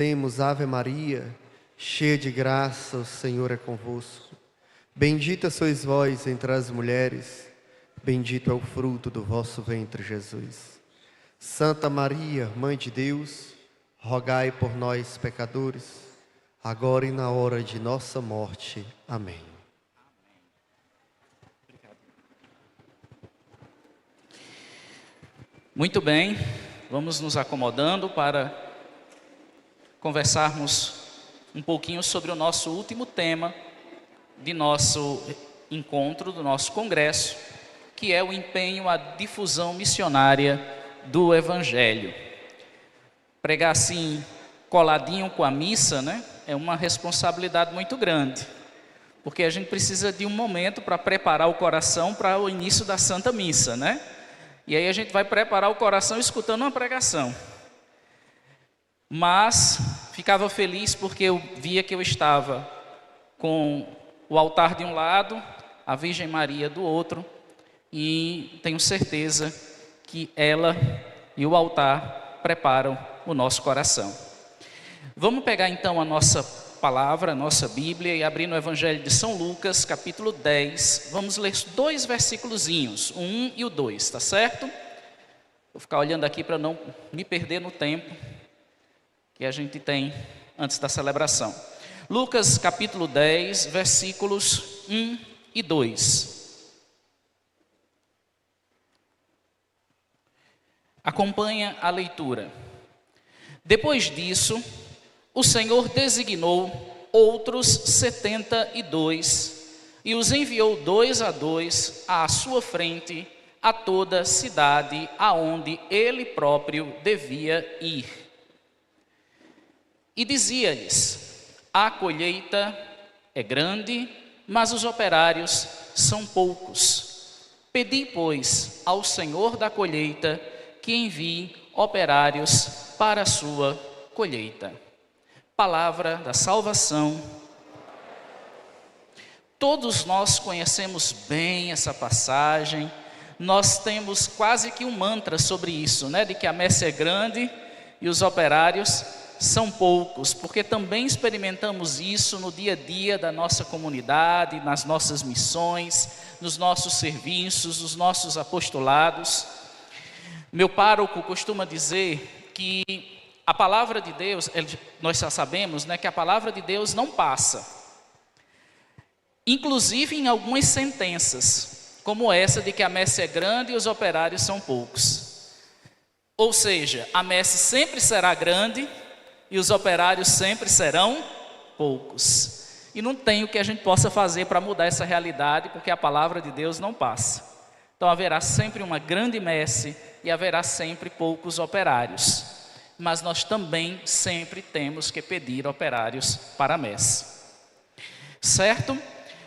Demos Ave Maria, cheia de graça, o Senhor é convosco. Bendita sois vós entre as mulheres, bendito é o fruto do vosso ventre, Jesus. Santa Maria, Mãe de Deus, rogai por nós, pecadores, agora e na hora de nossa morte. Amém. Muito bem, vamos nos acomodando para conversarmos um pouquinho sobre o nosso último tema de nosso encontro, do nosso congresso, que é o empenho à difusão missionária do Evangelho. Pregar assim, coladinho com a missa, né, é uma responsabilidade muito grande, porque a gente precisa de um momento para preparar o coração para o início da Santa Missa, né? E aí a gente vai preparar o coração escutando uma pregação. Mas ficava feliz porque eu via que eu estava com o altar de um lado, a Virgem Maria do outro, e tenho certeza que ela e o altar preparam o nosso coração. Vamos pegar então a nossa palavra, a nossa Bíblia, e abrir no Evangelho de São Lucas, capítulo 10. Vamos ler 2 versículozinhos, o 1 e o 2, tá certo? Vou ficar olhando aqui para não me perder no tempo que a gente tem antes da celebração. Lucas capítulo 10, versículos 1 e 2. Acompanha a leitura. Depois disso, o Senhor designou outros 72 e os enviou 2 a 2 à sua frente a toda cidade aonde ele próprio devia ir. E dizia-lhes: a colheita é grande, mas os operários são poucos. Pedi, pois, ao Senhor da colheita que envie operários para a sua colheita. Palavra da salvação. Todos nós conhecemos bem essa passagem. Nós temos quase que um mantra sobre isso, né? De que a messe é grande e os operários são poucos, porque também experimentamos isso no dia a dia da nossa comunidade, nas nossas missões, nos nossos serviços, nos nossos apostolados. Meu pároco costuma dizer que a palavra de Deus, nós já sabemos, né, que a palavra de Deus não passa, inclusive em algumas sentenças, como essa de que a messe é grande e os operários são poucos. Ou seja, a messe sempre será grande e os operários sempre serão poucos. E não tem o que a gente possa fazer para mudar essa realidade, porque a palavra de Deus não passa. Então haverá sempre uma grande messe e haverá sempre poucos operários. Mas nós também sempre temos que pedir operários para a messe. Certo?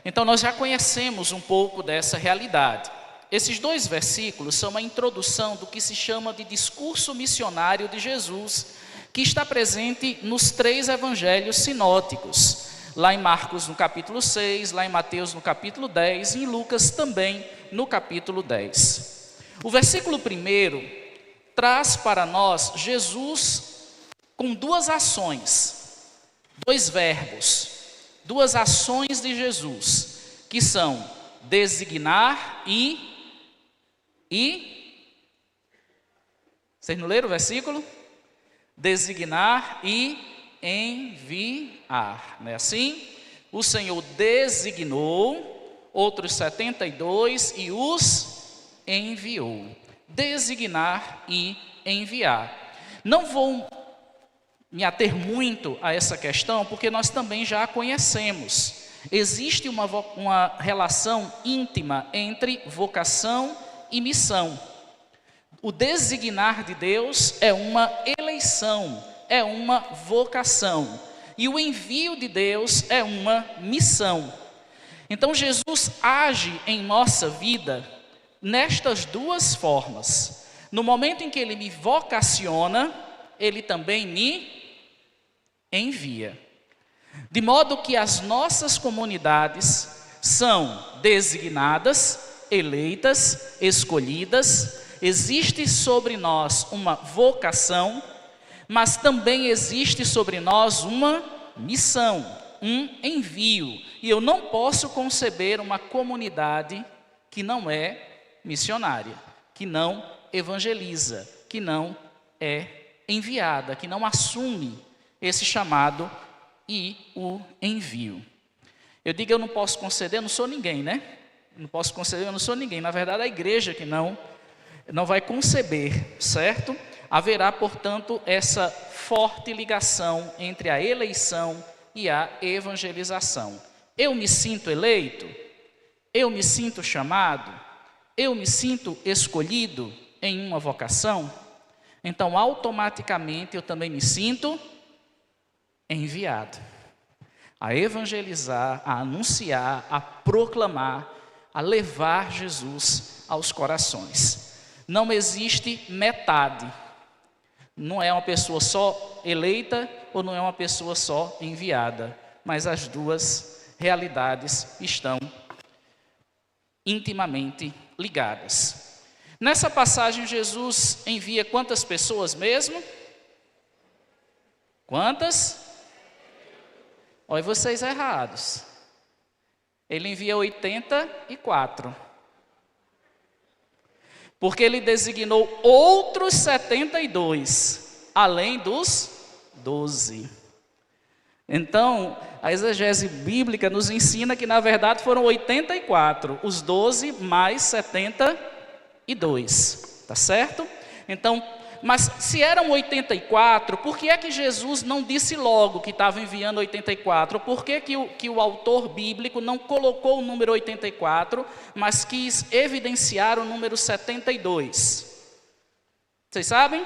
Então nós já conhecemos um pouco dessa realidade. Esses 2 versículos são uma introdução do que se chama de discurso missionário de Jesus, que está presente nos 3 evangelhos sinóticos, lá em Marcos no capítulo 6, lá em Mateus no capítulo 10 e em Lucas também no capítulo 10. O versículo 1 traz para nós Jesus com 2 ações, 2 verbos, 2 ações de Jesus, que são designar e... Vocês não leram o versículo? Designar e enviar, não é assim? O Senhor designou outros 72 e os enviou. Designar e enviar. Não vou me ater muito a essa questão, porque nós também já a conhecemos. Existe uma relação íntima entre vocação e missão. O designar de Deus é uma eleição, é uma vocação. E o envio de Deus é uma missão. Então Jesus age em nossa vida nestas 2 formas. No momento em que Ele me vocaciona, Ele também me envia. De modo que as nossas comunidades são designadas, eleitas, escolhidas. Existe sobre nós uma vocação, mas também existe sobre nós uma missão, um envio. E eu não posso conceber uma comunidade que não é missionária, que não evangeliza, que não é enviada, que não assume esse chamado e o envio. Eu digo eu não posso conceder, eu não sou ninguém, né? Não posso conceder, eu não sou ninguém. Na verdade, a igreja que não vai conceber, certo? Haverá, portanto, essa forte ligação entre a eleição e a evangelização. Eu me sinto eleito? Eu me sinto chamado? Eu me sinto escolhido em uma vocação? Então, automaticamente, eu também me sinto enviado a evangelizar, a anunciar, a proclamar, a levar Jesus aos corações. Não existe metade. Não é uma pessoa só eleita ou não é uma pessoa só enviada, mas as duas realidades estão intimamente ligadas. Nessa passagem, Jesus envia quantas pessoas mesmo? Quantas? Olha vocês errados. Ele envia 84. Porque ele designou outros 72, além dos 12. Então, a exegese bíblica nos ensina que, na verdade, foram 84, os 12 mais 72, tá certo? Então, mas se eram 84, por que é que Jesus não disse logo que estava enviando 84? Por que o autor bíblico não colocou o número 84, mas quis evidenciar o número 72? Vocês sabem?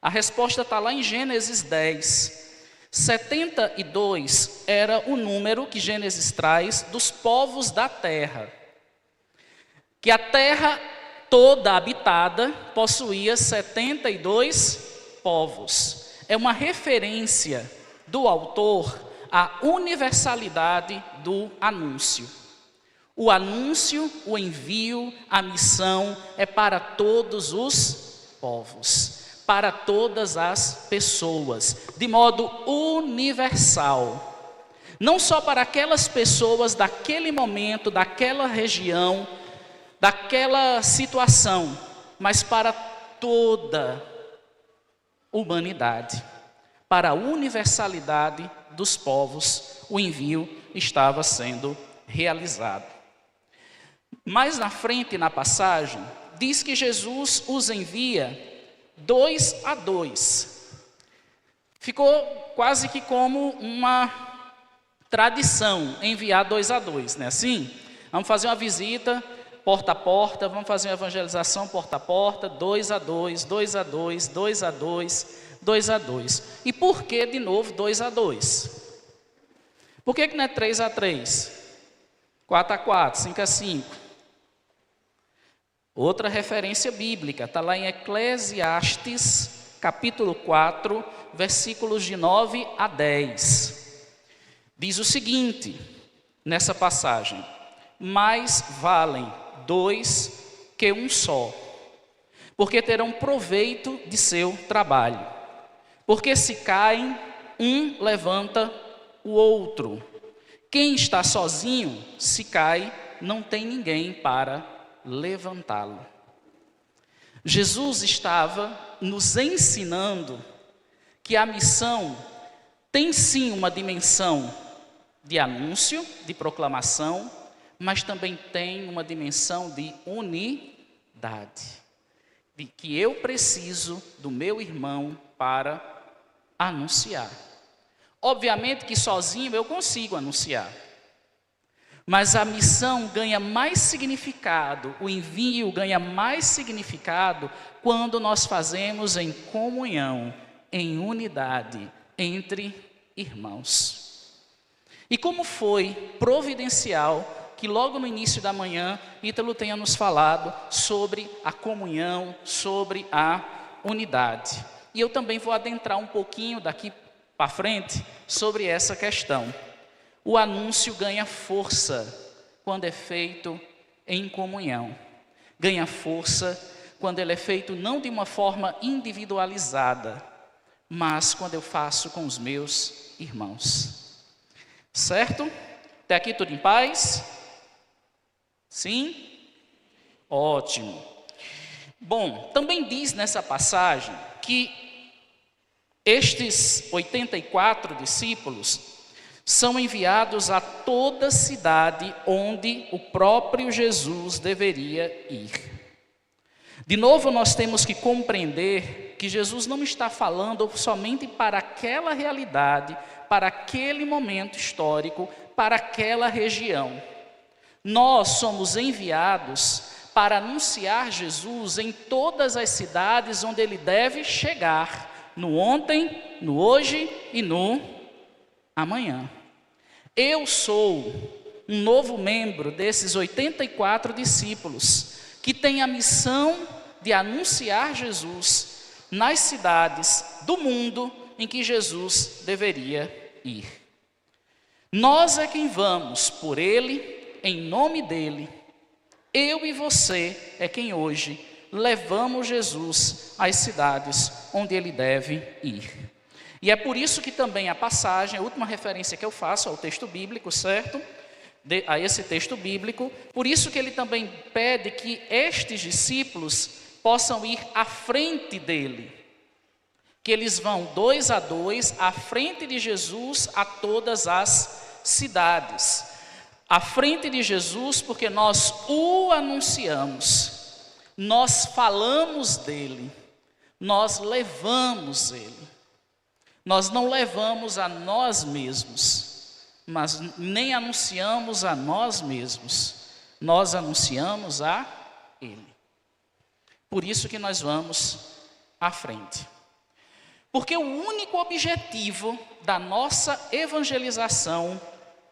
A resposta está lá em Gênesis 10. 72 era o número que Gênesis traz dos povos da terra. Que a terra toda habitada possuía 72 povos. É uma referência do autor à universalidade do anúncio. O anúncio, o envio, a missão é para todos os povos, para todas as pessoas, de modo universal. Não só para aquelas pessoas daquele momento, daquela região, daquela situação, mas para toda a humanidade, para a universalidade dos povos, o envio estava sendo realizado. Mais na frente na passagem, diz que Jesus os envia 2 a 2. Ficou quase que como uma tradição enviar 2 a 2, não é assim? Vamos fazer uma visita porta a porta, vamos fazer uma evangelização porta a porta, 2 a 2, 2 a 2, 2 a 2, 2 a 2. E por que de novo 2 a 2? Por que não é 3 a 3? 4 a 4, 5 a 5? Outra referência bíblica, está lá em Eclesiastes, capítulo 4, versículos de 9 a 10. Diz o seguinte, nessa passagem: mais valem 2 que um só, porque terão proveito de seu trabalho. Porque se caem, um levanta o outro. Quem está sozinho, se cai, não tem ninguém para levantá-lo. Jesus estava nos ensinando que a missão tem sim uma dimensão de anúncio, de proclamação, mas também tem uma dimensão de unidade, de que eu preciso do meu irmão para anunciar. Obviamente que sozinho eu consigo anunciar, mas a missão ganha mais significado, o envio ganha mais significado quando nós fazemos em comunhão, em unidade entre irmãos. E como foi providencial que logo no início da manhã, Ítalo tenha nos falado sobre a comunhão, sobre a unidade. E eu também vou adentrar um pouquinho daqui para frente sobre essa questão. O anúncio ganha força quando é feito em comunhão. Ganha força quando ele é feito não de uma forma individualizada, mas quando eu faço com os meus irmãos. Certo? Até aqui tudo em paz? Sim? Ótimo. Bom, também diz nessa passagem que estes 84 discípulos são enviados a toda cidade onde o próprio Jesus deveria ir. De novo, nós temos que compreender que Jesus não está falando somente para aquela realidade, para aquele momento histórico, para aquela região. Nós somos enviados para anunciar Jesus em todas as cidades onde ele deve chegar, no ontem, no hoje e no amanhã. Eu sou um novo membro desses 84 discípulos que tem a missão de anunciar Jesus nas cidades do mundo em que Jesus deveria ir. Nós é quem vamos por ele, em nome dele. Eu e você é quem hoje levamos Jesus às cidades onde ele deve ir. E é por isso que também a passagem, a última referência que eu faço ao texto bíblico, certo? A esse texto bíblico, por isso que ele também pede que estes discípulos possam ir à frente dele. Que eles vão 2 a 2 à frente de Jesus a todas as cidades. À frente de Jesus, porque nós o anunciamos, nós falamos dele, nós levamos ele. Nós não levamos a nós mesmos, mas nem anunciamos a nós mesmos, nós anunciamos a ele. Por isso que nós vamos à frente. Porque o único objetivo da nossa evangelização,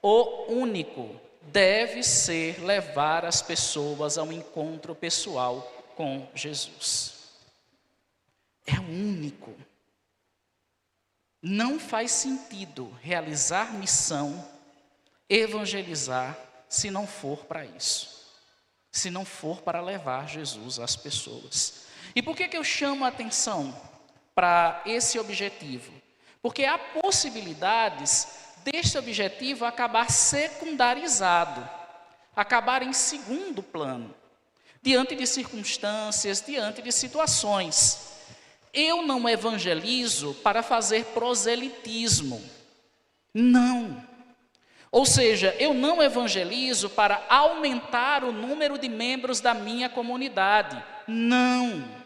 o único, deve ser levar as pessoas ao encontro pessoal com Jesus. É o único. Não faz sentido realizar missão, evangelizar, se não for para isso. Se não for para levar Jesus às pessoas. E por que eu chamo a atenção para esse objetivo? Porque há possibilidades deste objetivo acabar secundarizado, acabar em segundo plano, diante de circunstâncias, diante de situações. Eu não evangelizo para fazer proselitismo, não. Ou seja, eu não evangelizo para aumentar o número de membros da minha comunidade, não.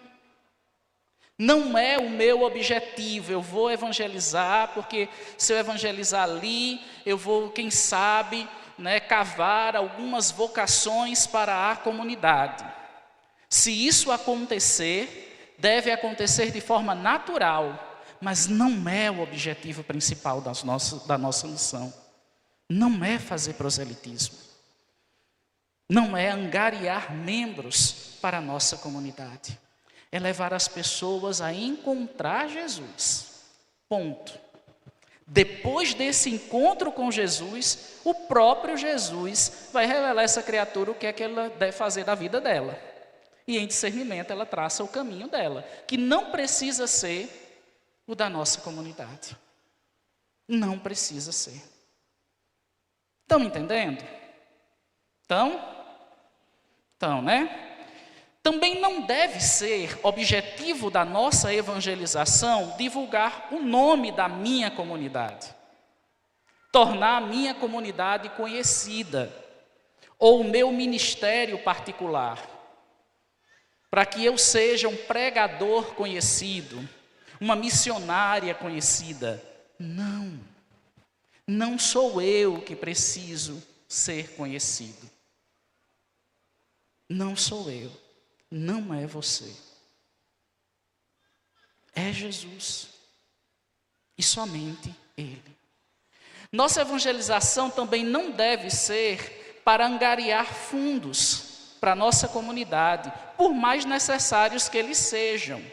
Não é o meu objetivo. Eu vou evangelizar porque se eu evangelizar ali, eu vou, quem sabe, cavar algumas vocações para a comunidade. Se isso acontecer, deve acontecer de forma natural, mas não é o objetivo principal da nossa missão. Não é fazer proselitismo. Não é angariar membros para a nossa comunidade. É levar as pessoas a encontrar Jesus. Ponto. Depois desse encontro com Jesus, o próprio Jesus vai revelar a essa criatura o que é que ela deve fazer da vida dela. E em discernimento ela traça o caminho dela, que não precisa ser o da nossa comunidade. Não precisa ser. Estão me entendendo? Então, né? Também não deve ser objetivo da nossa evangelização divulgar o nome da minha comunidade, tornar a minha comunidade conhecida, ou o meu ministério particular, para que eu seja um pregador conhecido, uma missionária conhecida. Não sou eu que preciso ser conhecido. Não sou eu. Não é você. É Jesus. E somente Ele. Nossa evangelização também não deve ser para angariar fundos para a nossa comunidade, por mais necessários que eles sejam.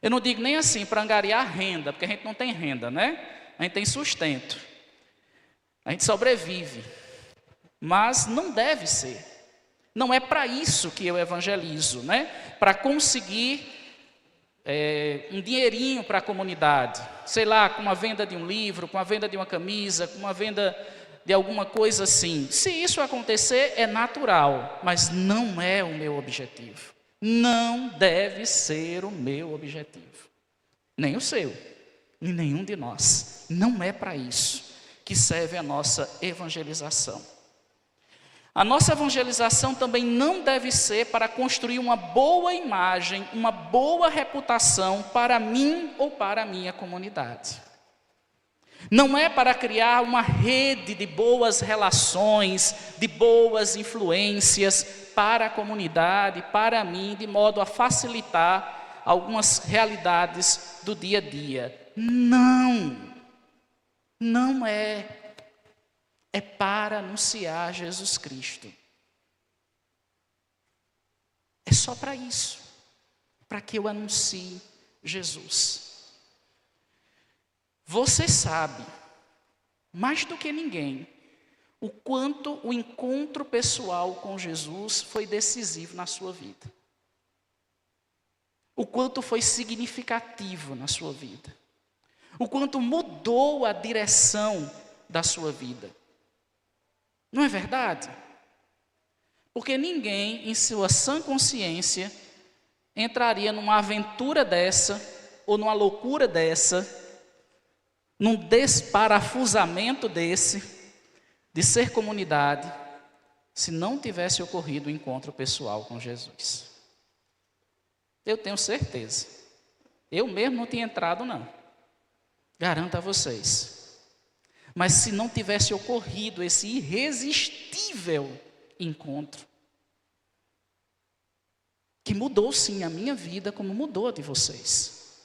Eu não digo nem assim para angariar renda, porque a gente não tem renda, né? A gente tem sustento. A gente sobrevive. Mas não deve ser. Não é para isso que eu evangelizo, né? Para conseguir um dinheirinho para a comunidade. Sei lá, com a venda de um livro, com a venda de uma camisa, com a venda de alguma coisa assim. Se isso acontecer, é natural, mas não é o meu objetivo. Não deve ser o meu objetivo. Nem o seu, nem nenhum de nós. Não é para isso que serve a nossa evangelização. A nossa evangelização também não deve ser para construir uma boa imagem, uma boa reputação para mim ou para a minha comunidade. Não é para criar uma rede de boas relações, de boas influências para a comunidade, para mim, de modo a facilitar algumas realidades do dia a dia. Não é. É para anunciar Jesus Cristo. É só para isso, para que eu anuncie Jesus. Você sabe, mais do que ninguém, o quanto o encontro pessoal com Jesus foi decisivo na sua vida. O quanto foi significativo na sua vida. O quanto mudou a direção da sua vida. Não é verdade? Porque ninguém, em sua sã consciência, entraria numa aventura dessa, ou numa loucura dessa, num desparafusamento desse, de ser comunidade, se não tivesse ocorrido o encontro pessoal com Jesus. Eu tenho certeza. Eu mesmo não tinha entrado, não. Garanto a vocês. Mas se não tivesse ocorrido esse irresistível encontro, que mudou sim a minha vida, como mudou a de vocês.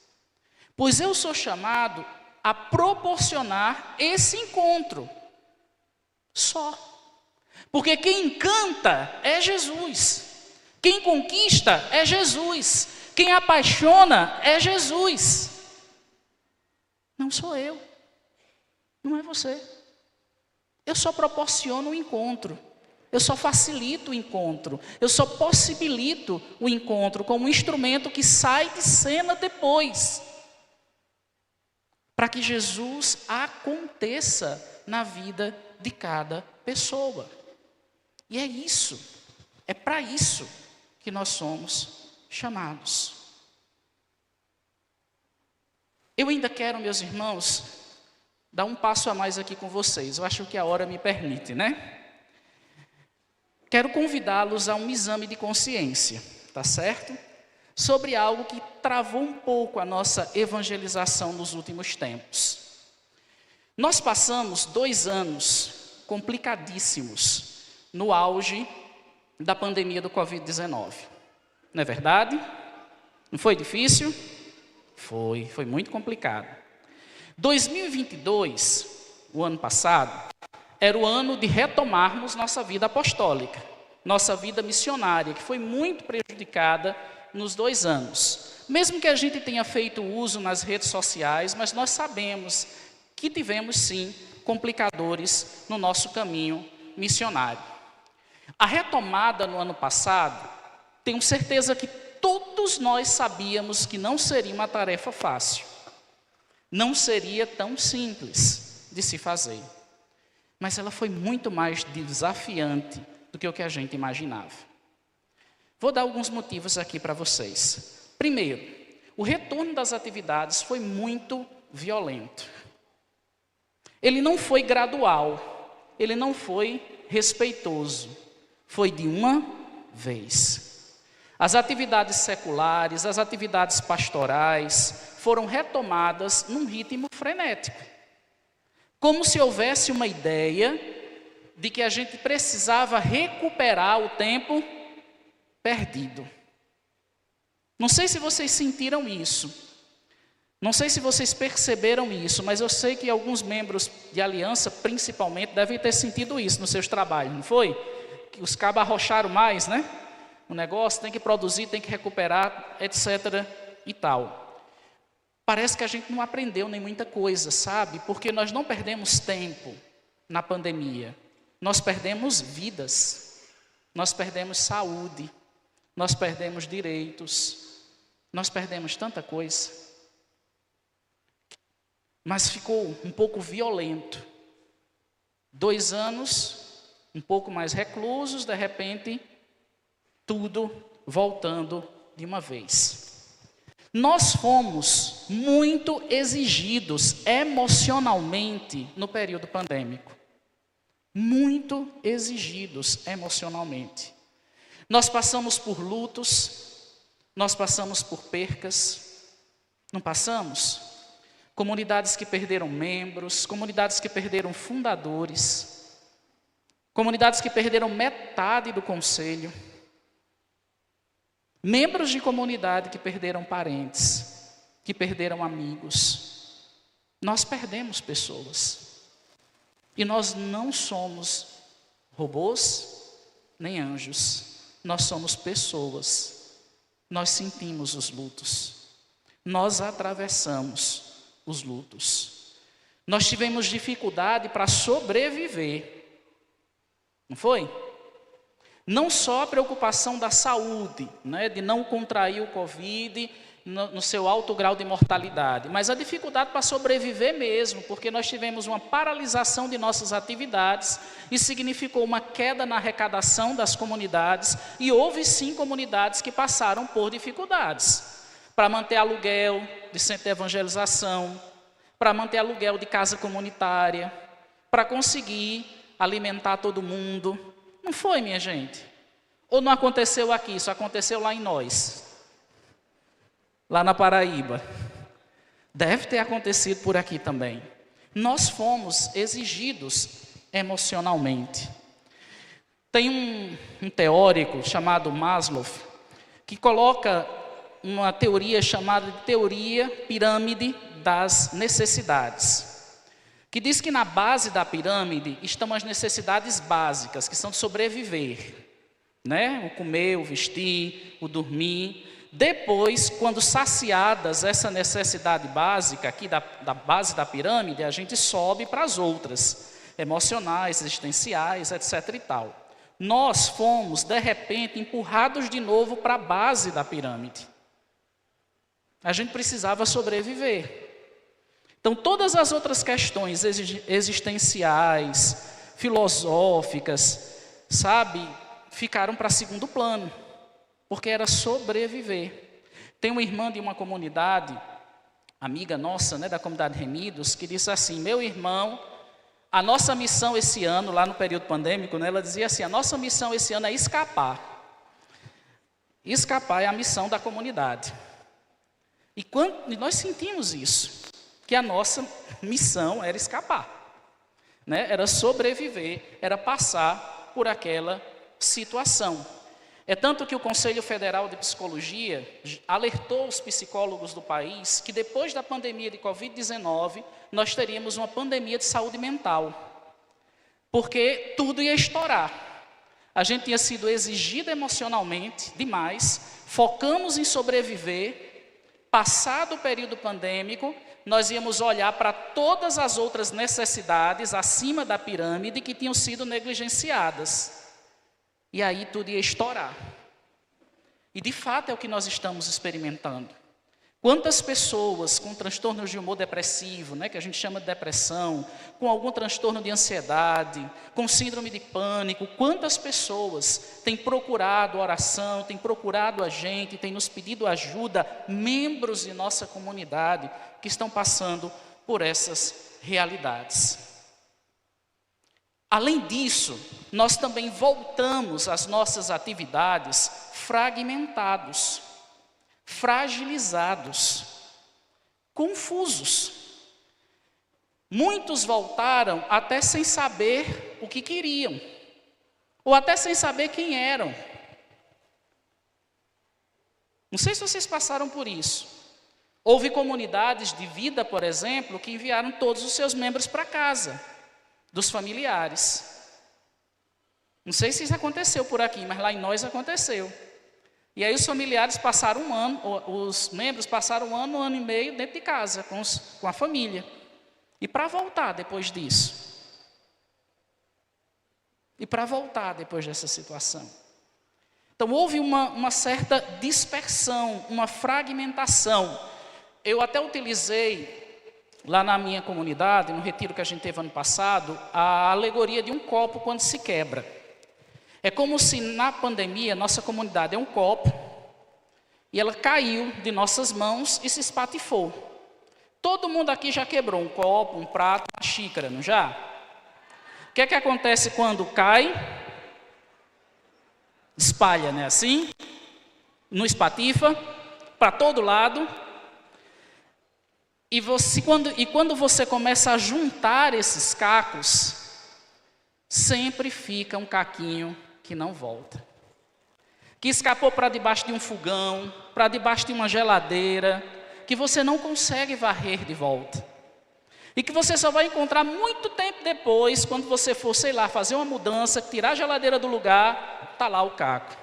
Pois eu sou chamado a proporcionar esse encontro, só. Porque quem encanta é Jesus, quem conquista é Jesus, quem apaixona é Jesus. Não sou eu. Não é você. Eu só proporciono o encontro. Eu só facilito o encontro. Eu só possibilito o encontro como um instrumento que sai de cena depois. Para que Jesus aconteça na vida de cada pessoa. E é isso. É para isso que nós somos chamados. Eu ainda quero, meus irmãos, dar um passo a mais aqui com vocês. Eu acho que a hora me permite, né? Quero convidá-los a um exame de consciência, tá certo? Sobre algo que travou um pouco a nossa evangelização nos últimos tempos. Nós passamos 2 anos complicadíssimos no auge da pandemia do Covid-19. Não é verdade? Não foi difícil? Foi muito complicado. 2022, o ano passado, era o ano de retomarmos nossa vida apostólica, nossa vida missionária, que foi muito prejudicada nos 2 anos. Mesmo que a gente tenha feito uso nas redes sociais, mas nós sabemos que tivemos sim complicadores no nosso caminho missionário. A retomada no ano passado, tenho certeza que todos nós sabíamos que não seria uma tarefa fácil. Não seria tão simples de se fazer. Mas ela foi muito mais desafiante do que o que a gente imaginava. Vou dar alguns motivos aqui para vocês. Primeiro, o retorno das atividades foi muito violento. Ele não foi gradual, ele não foi respeitoso, foi de uma vez. As atividades seculares, as atividades pastorais foram retomadas num ritmo frenético. Como se houvesse uma ideia de que a gente precisava recuperar o tempo perdido. Não sei se vocês sentiram isso. Não sei se vocês perceberam isso, mas eu sei que alguns membros de aliança, principalmente, devem ter sentido isso nos seus trabalhos, não foi? Que os cabos arrocharam mais, né? O negócio tem que produzir, tem que recuperar, etc. e tal. Parece que a gente não aprendeu nem muita coisa, sabe? Porque nós não perdemos tempo na pandemia. Nós perdemos vidas. nós perdemos saúde, nós perdemos direitos, nós perdemos tanta coisa. Mas ficou um pouco violento. 2 anos, um pouco mais reclusos, de repente, tudo voltando de uma vez. Nós fomos muito exigidos emocionalmente no período pandêmico. Muito exigidos emocionalmente. Nós passamos por lutos, nós passamos por percas, não passamos? Comunidades que perderam membros, comunidades que perderam fundadores, comunidades que perderam metade do conselho, membros de comunidade que perderam parentes, que perderam amigos. Nós perdemos pessoas. E nós não somos robôs nem anjos. Nós somos pessoas. Nós sentimos os lutos. Nós atravessamos os lutos. Nós tivemos dificuldade para sobreviver. Não foi? Não só a preocupação da saúde, né, de não contrair o Covid no seu alto grau de mortalidade, mas a dificuldade para sobreviver mesmo, porque nós tivemos uma paralisação de nossas atividades, e significou uma queda na arrecadação das comunidades, e houve sim comunidades que passaram por dificuldades, para manter aluguel de centro de evangelização, para manter aluguel de casa comunitária, para conseguir alimentar todo mundo. Não foi, minha gente? Ou não aconteceu aqui, isso aconteceu lá em nós, lá na Paraíba. Deve ter acontecido por aqui também. Nós fomos exigidos emocionalmente. Tem um teórico chamado Maslow, que coloca uma teoria chamada de teoria pirâmide das necessidades, que diz que na base da pirâmide estão as necessidades básicas, que são de sobreviver, né? O comer, o vestir, o dormir. Depois, quando saciadas essa necessidade básica, aqui da base da pirâmide, a gente sobe para as outras, emocionais, existenciais, etc. e tal. Nós fomos, de repente, empurrados de novo para a base da pirâmide. A gente precisava sobreviver. Então, todas as outras questões existenciais, filosóficas, sabe, ficaram para segundo plano, porque era sobreviver. Tem uma irmã de uma comunidade, amiga nossa, né, da comunidade Remidos, que disse assim: meu irmão, a nossa missão esse ano, lá no período pandêmico, né, ela dizia assim: a nossa missão esse ano é escapar. Escapar é a missão da comunidade. E nós sentimos isso, que a nossa missão era escapar, né? Era sobreviver, era passar por aquela situação. É tanto que o Conselho Federal de Psicologia alertou os psicólogos do país que depois da pandemia de Covid-19, nós teríamos uma pandemia de saúde mental, porque tudo ia estourar. A gente tinha sido exigido emocionalmente demais, focamos em sobreviver. Passado o período pandêmico, nós íamos olhar para todas as outras necessidades acima da pirâmide que tinham sido negligenciadas. E aí tudo ia estourar. E de fato é o que nós estamos experimentando. Quantas pessoas com transtornos de humor depressivo, né, que a gente chama de depressão, com algum transtorno de ansiedade, com síndrome de pânico, quantas pessoas têm procurado oração, têm procurado a gente, têm nos pedido ajuda, membros de nossa comunidade que estão passando por essas realidades. Além disso, nós também voltamos às nossas atividades fragmentados, fragilizados, confusos. Muitos voltaram até sem saber o que queriam, ou até sem saber quem eram. Não sei se vocês passaram por isso. Houve comunidades de vida, por exemplo, que enviaram todos os seus membros para casa, dos familiares. Não sei se isso aconteceu por aqui, mas lá em nós aconteceu. E aí os familiares passaram um ano, os membros passaram um ano e meio dentro de casa, com a família. E para voltar depois disso? E para voltar depois dessa situação? Então houve uma certa dispersão, uma fragmentação. Eu até utilizei lá na minha comunidade, no retiro que a gente teve ano passado, a alegoria de um copo quando se quebra. É como se na pandemia nossa comunidade é um copo e ela caiu de nossas mãos e se espatifou. Todo mundo aqui já quebrou um copo, um prato, uma xícara, não já? O que é que acontece quando cai? Espalha, né? Assim, não espatifa, para todo lado. E quando você começa a juntar esses cacos, sempre fica um caquinho que não volta. Que escapou para debaixo de um fogão, para debaixo de uma geladeira, que você não consegue varrer de volta. E que você só vai encontrar muito tempo depois, quando você for, sei lá, fazer uma mudança, tirar a geladeira do lugar, está lá o caco.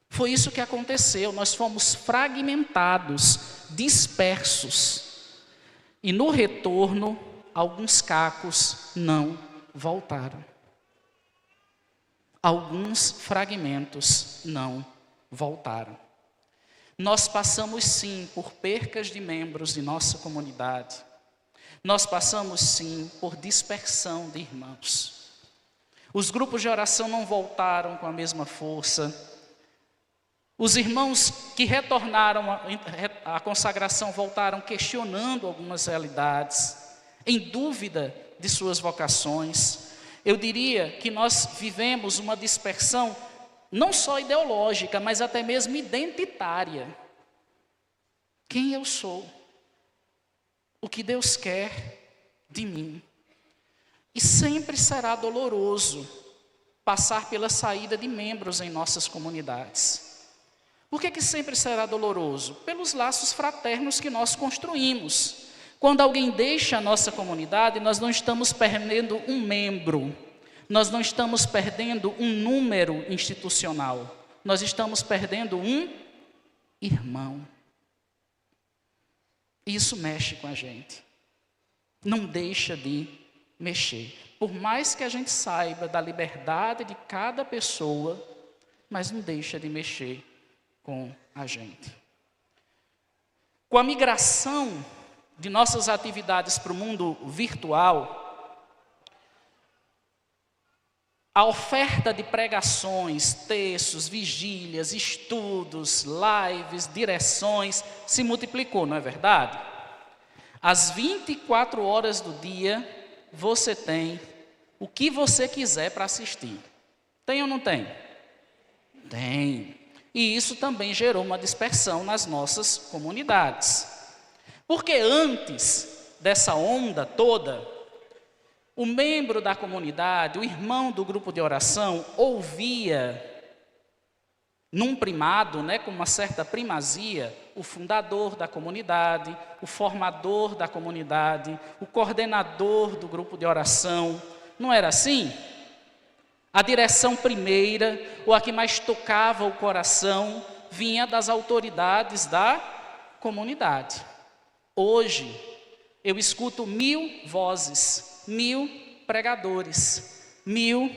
Foi isso que aconteceu, nós fomos fragmentados, dispersos. E no retorno, alguns cacos não voltaram. Alguns fragmentos não voltaram. Nós passamos sim por percas de membros de nossa comunidade. Nós passamos sim por dispersão de irmãos. Os grupos de oração não voltaram com a mesma força. Os irmãos que retornaram à consagração voltaram questionando algumas realidades, em dúvida de suas vocações. Eu diria que nós vivemos uma dispersão não só ideológica, mas até mesmo identitária. Quem eu sou? O que Deus quer de mim? E sempre será doloroso passar pela saída de membros em nossas comunidades. Por que sempre será doloroso? Pelos laços fraternos que nós construímos. Quando alguém deixa a nossa comunidade, nós não estamos perdendo um membro, nós não estamos perdendo um número institucional, nós estamos perdendo um irmão. Isso mexe com a gente, não deixa de mexer. Por mais que a gente saiba da liberdade de cada pessoa, mas não deixa de mexer com a gente. Com a migração de nossas atividades para o mundo virtual, a oferta de pregações, textos, vigílias, estudos, lives, direções se multiplicou, não é verdade? Às 24 horas do dia, você tem o que você quiser para assistir. Tem ou não tem? Tem. E isso também gerou uma dispersão nas nossas comunidades. Porque antes dessa onda toda, o membro da comunidade, o irmão do grupo de oração, ouvia num primado, com uma certa primazia, o fundador da comunidade, o formador da comunidade, o coordenador do grupo de oração. Não era assim? A direção primeira, ou a que mais tocava o coração, vinha das autoridades da comunidade. Hoje, eu escuto 1000 vozes, 1000 pregadores, 1000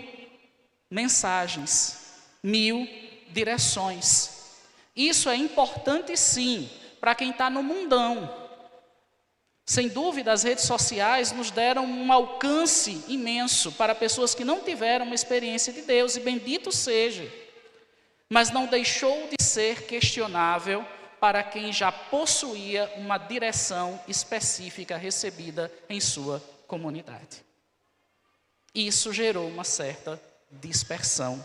mensagens, 1000 direções. Isso é importante sim, para quem está no mundão. Sem dúvida, as redes sociais nos deram um alcance imenso para pessoas que não tiveram uma experiência de Deus, e bendito seja. Mas não deixou de ser questionável para quem já possuía uma direção específica recebida em sua comunidade. Isso gerou uma certa dispersão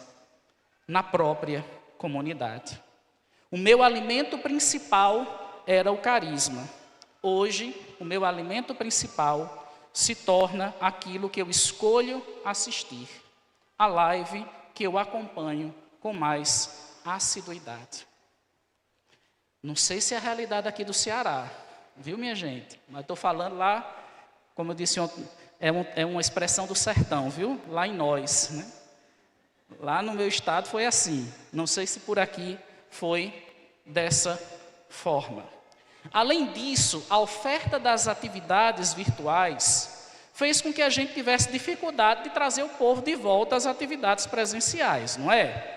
na própria comunidade. O meu alimento principal era o carisma. Hoje, o meu alimento principal se torna aquilo que eu escolho assistir, a live que eu acompanho com mais assiduidade. Não sei se é a realidade aqui do Ceará, viu, minha gente? Mas estou falando lá, como eu disse ontem, é uma expressão do sertão, viu? Lá em nós, né? Lá no meu estado foi assim. Não sei se por aqui foi dessa forma. Além disso, a oferta das atividades virtuais fez com que a gente tivesse dificuldade de trazer o povo de volta às atividades presenciais, não é?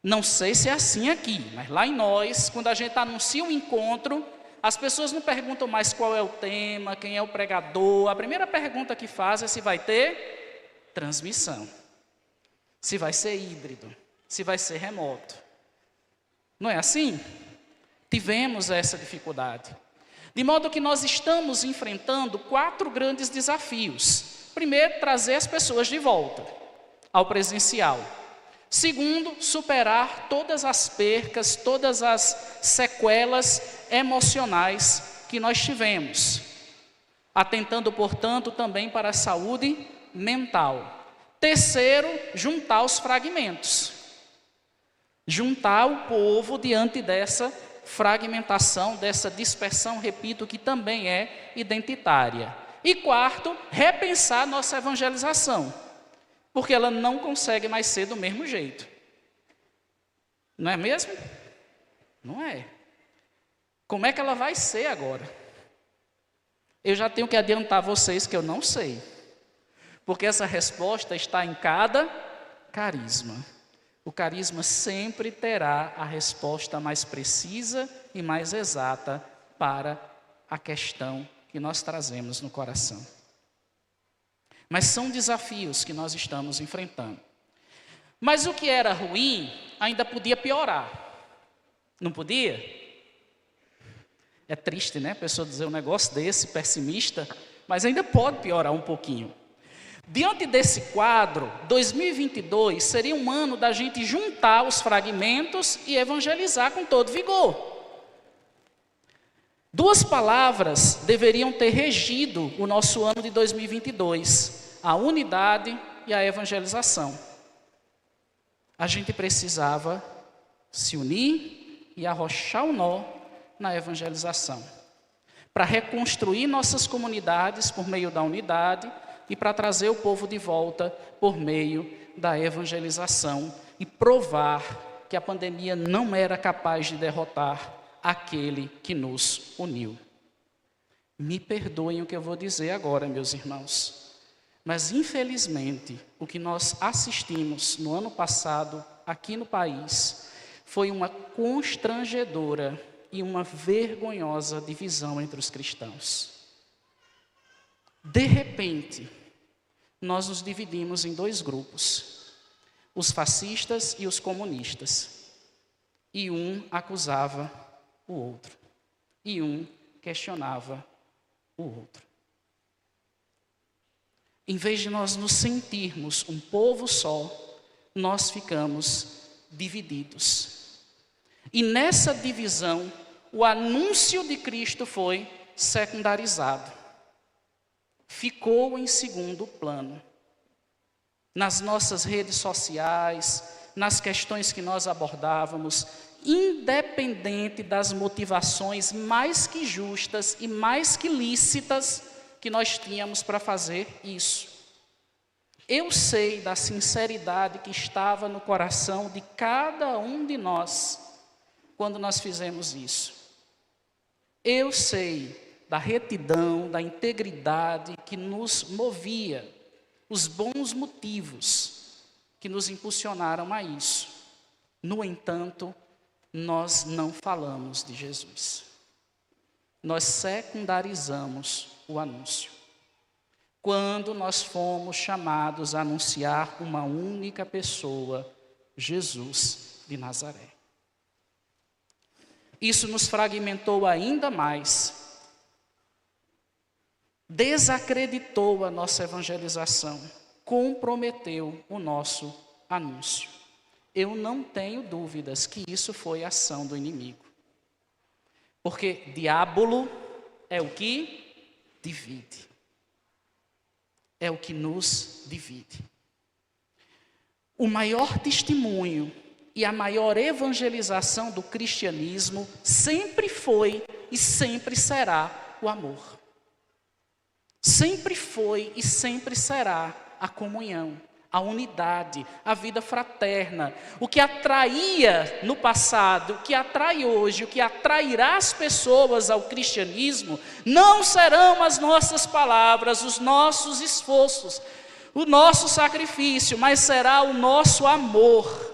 Não sei se é assim aqui, mas lá em nós, quando a gente anuncia um encontro, as pessoas não perguntam mais qual é o tema, quem é o pregador. A primeira pergunta que faz é se vai ter transmissão, se vai ser híbrido, se vai ser remoto. Não é assim? Tivemos essa dificuldade. De modo que nós estamos enfrentando 4 grandes desafios. Primeiro, trazer as pessoas de volta ao presencial. Segundo, superar todas as percas, todas as sequelas emocionais que nós tivemos, atentando, portanto, também para a saúde mental. Terceiro, juntar os fragmentos, juntar o povo diante dessa fragmentação, dessa dispersão, repito, que também é identitária. E quarto, repensar nossa evangelização, porque ela não consegue mais ser do mesmo jeito. Não é mesmo? Não é. Como é que ela vai ser agora? Eu já tenho que adiantar a vocês que eu não sei, porque essa resposta está em cada carisma. O carisma sempre terá a resposta mais precisa e mais exata para a questão que nós trazemos no coração. Mas são desafios que nós estamos enfrentando. Mas o que era ruim ainda podia piorar. Não podia? É triste, né? A pessoa dizer um negócio desse, pessimista, mas ainda pode piorar um pouquinho. Diante desse quadro, 2022 seria um ano da gente juntar os fragmentos e evangelizar com todo vigor. 2 palavras deveriam ter regido o nosso ano de 2022, a unidade e a evangelização. A gente precisava se unir e arrochar o nó na evangelização, para reconstruir nossas comunidades por meio da unidade e para trazer o povo de volta por meio da evangelização e provar que a pandemia não era capaz de derrotar aquele que nos uniu. Me perdoem o que eu vou dizer agora, meus irmãos, mas infelizmente o que nós assistimos no ano passado aqui no país foi uma constrangedora e uma vergonhosa divisão entre os cristãos. De repente, nós nos dividimos em 2 grupos, os fascistas e os comunistas, e um acusava o outro, e um questionava o outro. Em vez de nós nos sentirmos um povo só, nós ficamos divididos. E nessa divisão, o anúncio de Cristo foi secundarizado. Ficou em segundo plano. Nas nossas redes sociais, nas questões que nós abordávamos, independente das motivações mais que justas e mais que lícitas que nós tínhamos para fazer isso. Eu sei da sinceridade que estava no coração de cada um de nós quando nós fizemos isso. Eu sei da retidão, da integridade que nos movia, os bons motivos que nos impulsionaram a isso. No entanto, nós não falamos de Jesus. Nós secundarizamos o anúncio. Quando nós fomos chamados a anunciar uma única pessoa, Jesus de Nazaré. Isso nos fragmentou ainda mais, desacreditou a nossa evangelização, comprometeu o nosso anúncio. Eu não tenho dúvidas que isso foi ação do inimigo. Porque diábolo é o que divide. É o que nos divide. O maior testemunho e a maior evangelização do cristianismo sempre foi e sempre será o amor. Sempre foi e sempre será a comunhão, a unidade, a vida fraterna. O que atraía no passado, o que atrai hoje, o que atrairá as pessoas ao cristianismo, não serão as nossas palavras, os nossos esforços, o nosso sacrifício, mas será o nosso amor.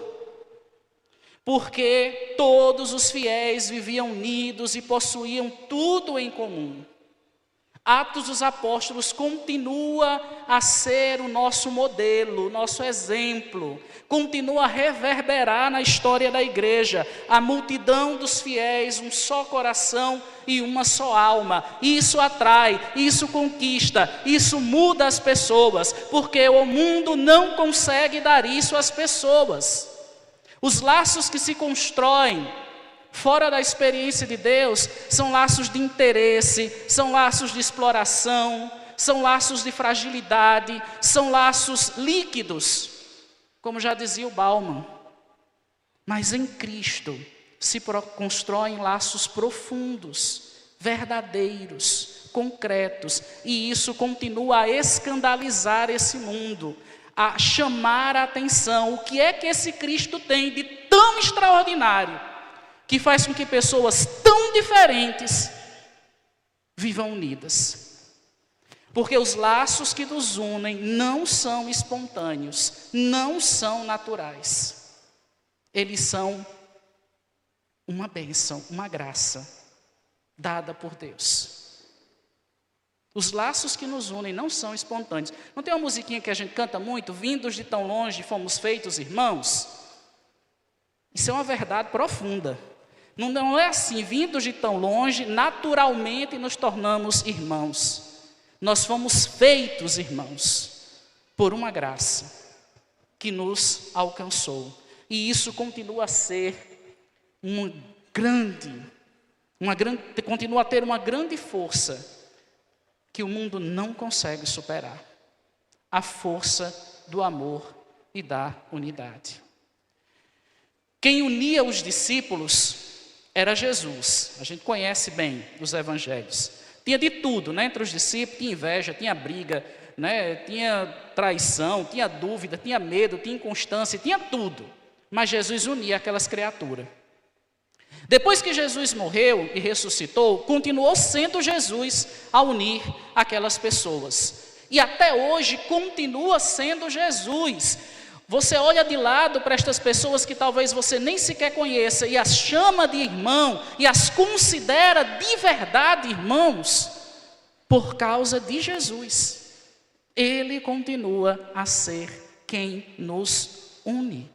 porque todos os fiéis viviam unidos e possuíam tudo em comum. Atos dos Apóstolos continua a ser o nosso modelo, o nosso exemplo, continua a reverberar na história da igreja, a multidão dos fiéis, um só coração e uma só alma. Isso atrai, isso conquista, isso muda as pessoas, porque o mundo não consegue dar isso às pessoas. Os laços que se constroem fora da experiência de Deus são laços de interesse, são laços de exploração, são laços de fragilidade, são laços líquidos, como já dizia o Bauman. Mas em Cristo se constroem laços profundos, verdadeiros, concretos, e isso continua a escandalizar esse mundo, a chamar a atenção. O que é que esse Cristo tem de tão extraordinário, que faz com que pessoas tão diferentes vivam unidas? Porque os laços que nos unem não são espontâneos, não são naturais. Eles são uma bênção, uma graça dada por Deus. Os laços que nos unem não são espontâneos. Não tem uma musiquinha que a gente canta muito? Vindos de tão longe, fomos feitos irmãos? Isso é uma verdade profunda. Não é assim, vindos de tão longe, naturalmente nos tornamos irmãos. Nós fomos feitos irmãos por uma graça que nos alcançou. E isso continua a ser continua a ter uma grande força que o mundo não consegue superar. A força do amor e da unidade. Quem unia os discípulos era Jesus. A gente conhece bem os evangelhos. Tinha de tudo, né? Entre os discípulos, tinha inveja, tinha briga, né? Tinha traição, tinha dúvida, tinha medo, tinha inconstância, tinha tudo. Mas Jesus unia aquelas criaturas. Depois que Jesus morreu e ressuscitou, continuou sendo Jesus a unir aquelas pessoas. E até hoje continua sendo Jesus. Você olha de lado para estas pessoas que talvez você nem sequer conheça e as chama de irmão e as considera de verdade irmãos por causa de Jesus. Ele continua a ser quem nos une.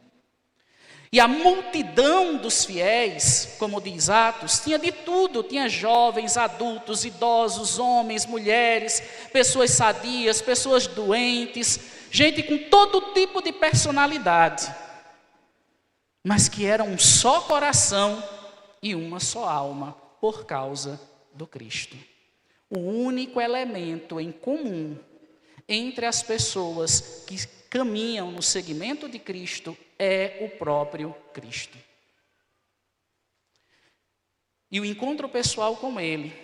E a multidão dos fiéis, como diz Atos, tinha de tudo. Tinha jovens, adultos, idosos, homens, mulheres, pessoas sadias, pessoas doentes, gente com todo tipo de personalidade, mas que era um só coração e uma só alma por causa do Cristo. O único elemento em comum entre as pessoas que caminham no seguimento de Cristo é o próprio Cristo. E o encontro pessoal com Ele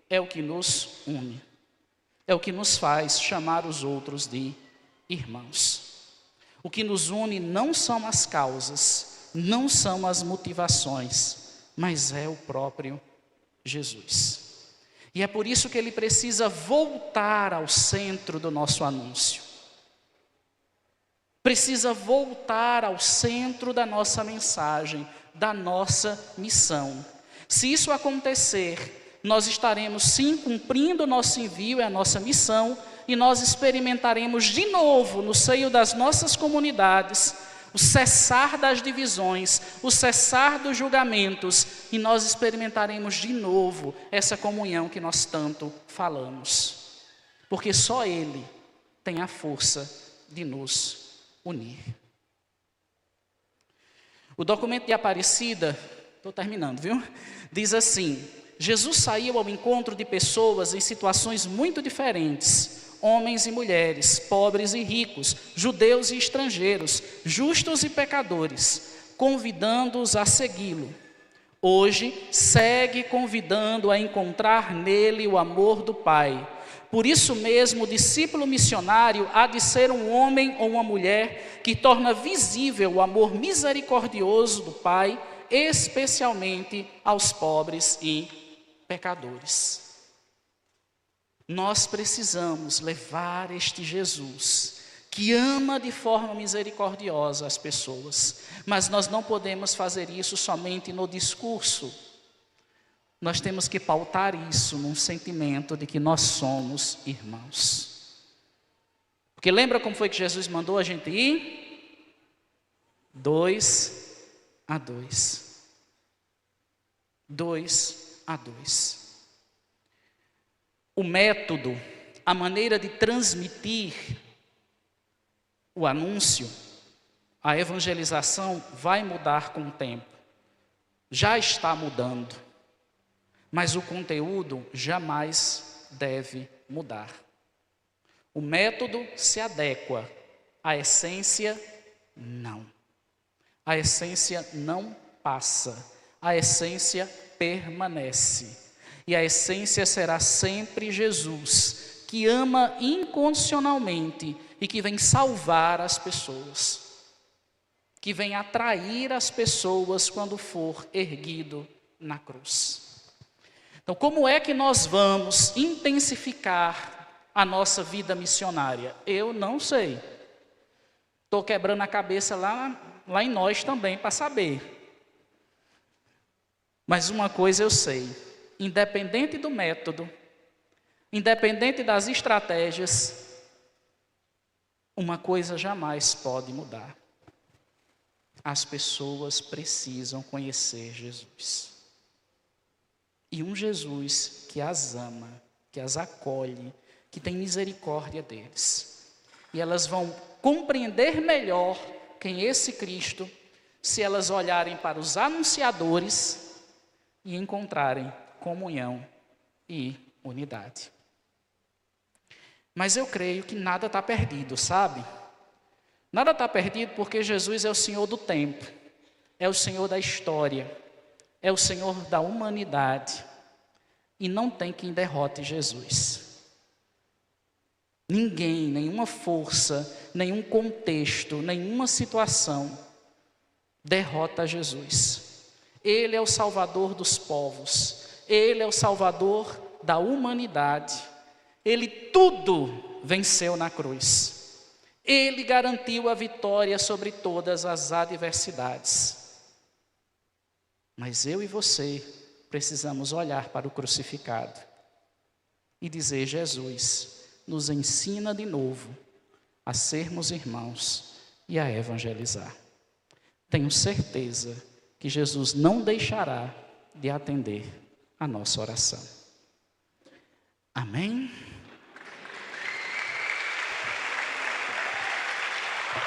é o que nos une, é o que nos faz chamar os outros de irmãos. O que nos une não são as causas, não são as motivações, mas é o próprio Jesus. E é por isso que Ele precisa voltar ao centro do nosso anúncio. Precisa voltar ao centro da nossa mensagem, da nossa missão. Se isso acontecer, nós estaremos sim cumprindo o nosso envio e a nossa missão, e nós experimentaremos de novo no seio das nossas comunidades o cessar das divisões, o cessar dos julgamentos, e nós experimentaremos de novo essa comunhão que nós tanto falamos. Porque só Ele tem a força de nos unir. O documento de Aparecida, estou terminando, viu? Diz assim: Jesus saiu ao encontro de pessoas em situações muito diferentes, homens e mulheres, pobres e ricos, judeus e estrangeiros, justos e pecadores, convidando-os a segui-lo. Hoje, segue convidando a encontrar nele o amor do Pai. Por isso mesmo, o discípulo missionário há de ser um homem ou uma mulher que torna visível o amor misericordioso do Pai, especialmente aos pobres e pecadores. Nós precisamos levar este Jesus que ama de forma misericordiosa as pessoas. Mas nós não podemos fazer isso somente no discurso. Nós temos que pautar isso num sentimento de que nós somos irmãos. Porque lembra como foi que Jesus mandou a gente ir? 2 a 2. 2 a 2. O método, a maneira de transmitir o anúncio, a evangelização vai mudar com o tempo. Já está mudando. Mas o conteúdo jamais deve mudar. O método se adequa, a essência não. A essência não passa, a essência permanece. E a essência será sempre Jesus, que ama incondicionalmente e que vem salvar as pessoas, que vem atrair as pessoas quando for erguido na cruz. Então, como é que nós vamos intensificar a nossa vida missionária? Eu não sei. Estou quebrando a cabeça lá em nós também para saber. Mas uma coisa eu sei, independente do método, independente das estratégias, uma coisa jamais pode mudar. As pessoas precisam conhecer Jesus. E um Jesus que as ama, que as acolhe, que tem misericórdia deles. E elas vão compreender melhor quem é esse Cristo, se elas olharem para os anunciadores e encontrarem comunhão e unidade. Mas eu creio que nada está perdido, sabe? Nada está perdido porque Jesus é o Senhor do tempo, é o Senhor da história, é o Senhor da humanidade. E não tem quem derrote Jesus. Ninguém, nenhuma força, nenhum contexto, nenhuma situação derrota Jesus. Ele é o Salvador dos povos. Ele é o Salvador da humanidade. Ele tudo venceu na cruz. Ele garantiu a vitória sobre todas as adversidades. Mas eu e você precisamos olhar para o crucificado e dizer: Jesus, nos ensina de novo a sermos irmãos e a evangelizar. Tenho certeza que Jesus não deixará de atender a nossa oração. Amém?